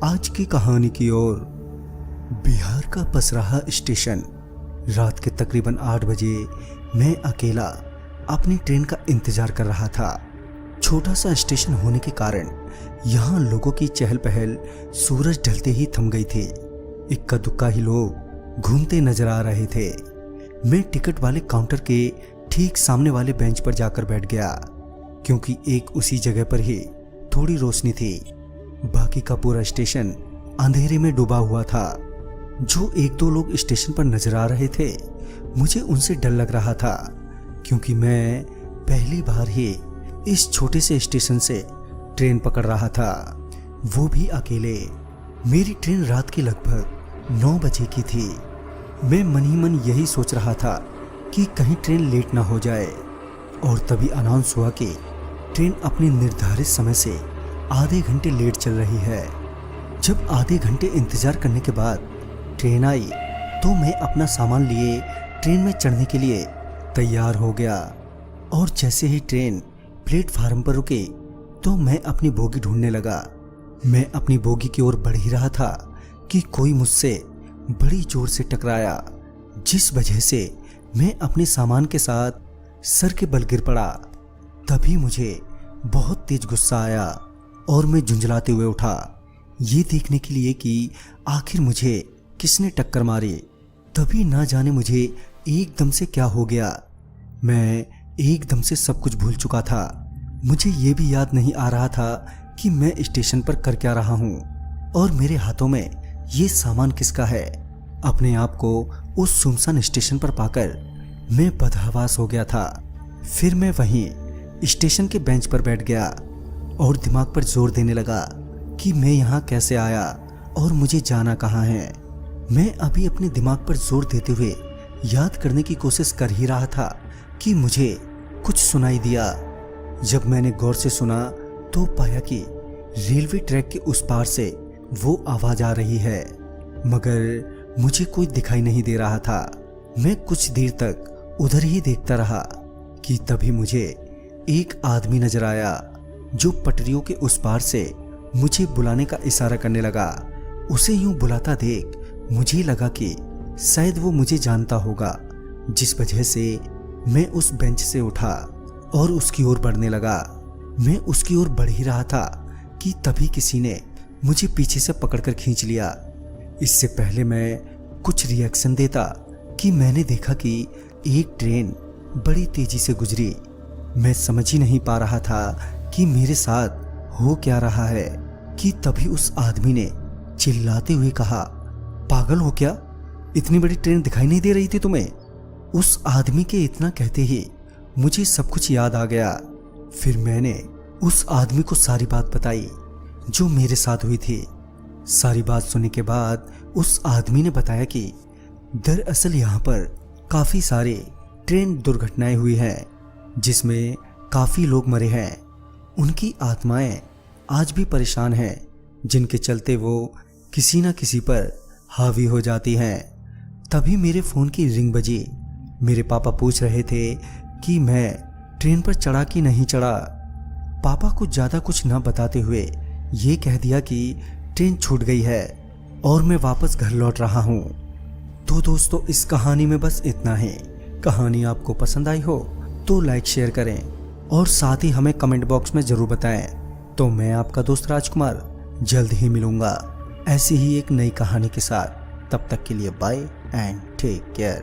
आज की कहानी की ओर। बिहार का पसराहा स्टेशन। रात के तकरीबन 8 बजे मैं अकेला अपनी ट्रेन का इंतजार कर रहा था। छोटा सा स्टेशन होने के कारण यहाँ लोगों की चहल पहल सूरज ढलते ही थम गई थी। इक्का दुक्का ही लोग घूमते नजर आ रहे थे। मैं टिकट वाले काउंटर के ठीक सामने वाले बेंच पर जाकर बैठ गया, क्योंकि एक उसी जगह पर ही थोड़ी रोशनी थी। बाकी का पूरा स्टेशन अंधेरे में डूबा हुआ था। जो एक दो लोग स्टेशन पर नजर आ रहे थे, मुझे उनसे डर लग रहा था, क्योंकि मैं पहली बार ही इस छोटे से स्टेशन से ट्रेन पकड़ रहा था, वो भी अकेले। मेरी ट्रेन रात के लगभग 9 बजे की थी। मैं मन ही मन यही सोच रहा था कि कहीं ट्रेन लेट ना हो जाए। और तभी अनाउंस हुआ कि ट्रेन अपने निर्धारित समय से आधे घंटे लेट चल रही है। जब आधे घंटे इंतजार करने के बाद ट्रेन आई, तो मैं अपना सामान लिए ट्रेन में चढ़ने के लिए तैयार हो गया। और जैसे ही ट्रेन प्लेटफार्म पर रुकी, तो मैं अपनी बोगी ढूंढने लगा। मैं अपनी बोगी की ओर बढ़ ही रहा था कि कोई मुझसे बड़ी जोर से टकराया, जिस वजह से मैं अपने सामान के साथ सर के बल गिर पड़ा। तभी मुझे बहुत तेज गुस्सा आया और मैं झुंझलाते हुए उठा, ये देखने के लिए कि आखिर मुझे किसने टक्कर मारी। तभी ना जाने मुझे एकदम से क्या हो गया। मैं एकदम से सब कुछ भूल चुका था। मुझे ये भी याद नहीं आ रहा था कि मैं स्टेशन पर कर क्या रहा हूँ और मेरे हाथों में ये सामान किसका है। अपने आप को उस सुनसान स्टेशन पर पाकर मैं बदहवास हो गया था। फिर मैं वहीं स्टेशन के बेंच पर बैठ गया और दिमाग पर जोर देने लगा कि मैं यहाँ कैसे आया और मुझे जाना कहाँ है। मैं अभी अपने दिमाग पर जोर देते हुए याद करने की कोशिश कर ही रहा था कि मुझे कुछ सुनाई दिया। जब मैंने गौर से सुना, तो पाया कि रेलवे ट्रैक के उस पार से वो आवाज आ रही है, मगर मुझे कोई दिखाई नहीं दे रहा था। मैं कुछ देर तक उधर ही देखता रहा कि तभी मुझे एक आदमी नजर आया, जो पटरियों के उस पार से मुझे बुलाने का इशारा करने लगा। उसे यूं बुलाता देख मुझे लगा कि शायद वो मुझे जानता होगा, जिस वजह से मैं उस बेंच से उठा और उसकी ओर बढ़ने लगा। मैं उसकी ओर बढ़ ही रहा था कि तभी किसी ने मुझे पीछे से पकड़कर खींच लिया। इससे पहले मैं कुछ रिएक्शन देता कि मैंने देखा कि एक ट्रेन बड़ी तेजी से गुजरी। मैं समझ ही नहीं पा रहा था कि मेरे साथ हो क्या रहा है कि तभी उस आदमी ने चिल्लाते हुए कहा, पागल हो क्या? इतनी बड़ी ट्रेन दिखाई नहीं दे रही थी तुम्हें? उस आदमी के इतना कहते ही मुझे सब कुछ याद आ गया। फिर मैंने उस आदमी को सारी बात बताई जो मेरे साथ हुई थी। सारी बात सुनने के बाद उस आदमी ने बताया कि दरअसल यहाँ पर काफी सारे ट्रेन दुर्घटनाएं हुई हैं, जिसमें काफी लोग मरे हैं। उनकी आत्माएं आज भी परेशान हैं, जिनके चलते वो किसी न किसी पर हावी हो जाती हैं। तभी मेरे फोन की रिंग बजी। मेरे पापा पूछ रहे थे कि मैं ट्रेन पर चढ़ा कि नहीं चढ़ा। पापा को ज़्यादा कुछ न बताते हुए ये कह दिया कि ट्रेन छूट गई है और मैं वापस घर लौट रहा हूँ। तो दोस्तों, इस कहानी में बस इतना ही। कहानी आपको पसंद आई हो तो लाइक शेयर करें और साथ ही हमें कमेंट बॉक्स में ज़रूर बताएं। तो मैं आपका दोस्त राजकुमार जल्द ही मिलूंगा ऐसी ही एक नई कहानी के साथ। तब तक के लिए बाय एंड टेक केयर।